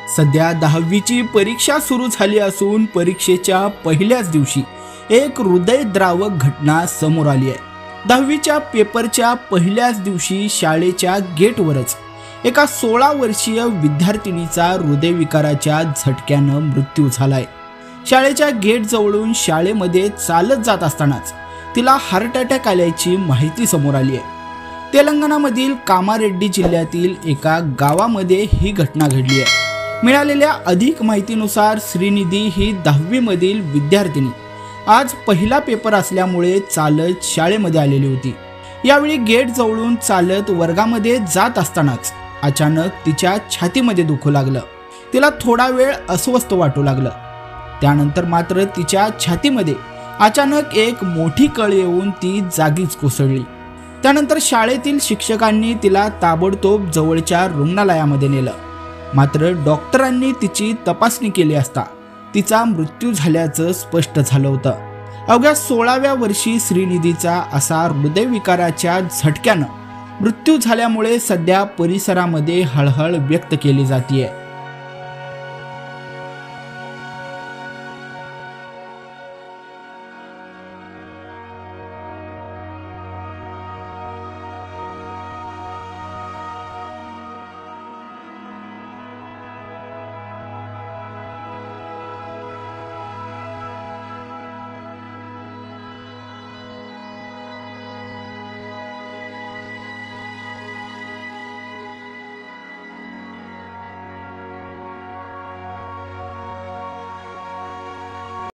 सध्या 10वीची परीक्षा सुरू झाली असून परीक्षेच्या पहिल्याच दिवशी एक हृदयद्रावक घटना समोर आली आहे। 10वीच्या पेपरच्या पहिल्याच दिवशी शाळेच्या गेटवरच एका 16 वर्षीय विद्यार्थिनीचा हृदयविकाराच्या झटक्यानं मृत्यू झालाय। शाळेच्या गेट जवळून शाळेमध्ये चालत जात असतानाच तिला हार्ट अटॅक आल्याची माहिती समोर आली आहे। तेलंगणामधील कामारेड्डी जिल्ह्यातील एका गावामध्ये ही घटना घडली आहे। मिळालेल्या अधिक माहितीनुसार श्रीनिधी ही 10वी मधील विद्यार्थिनी आज पहिला पेपर असल्यामुळे चालत शाळेमध्ये आलेली होती। यावेळी गेट जवळून चालत वर्गामध्ये जात असतानाच अचानक तिच्या छातीमध्ये दुखू लागलं। तिला थोडा वेळ अस्वस्थ वाटू लागलं। त्यानंतर मात्र तिच्या छातीमध्ये अचानक एक मोठी कळ येऊन ती जागीच कोसळली। त्यानंतर शाळेतील शिक्षकांनी तिला ताबडतोब जवळच्या रुग्णालयामध्ये नेलं। मात्र डॉक्टरांनी तिची तपासणी केली असता तिचा मृत्यू झाल्याचं स्पष्ट झालं होतं। अवघ्या 16व्या वर्षी श्रीनिधीचा असा हृदयविकाराच्या झटक्यानं मृत्यू झाल्यामुळे सध्या परिसरामध्ये हळहळ व्यक्त केली जाते।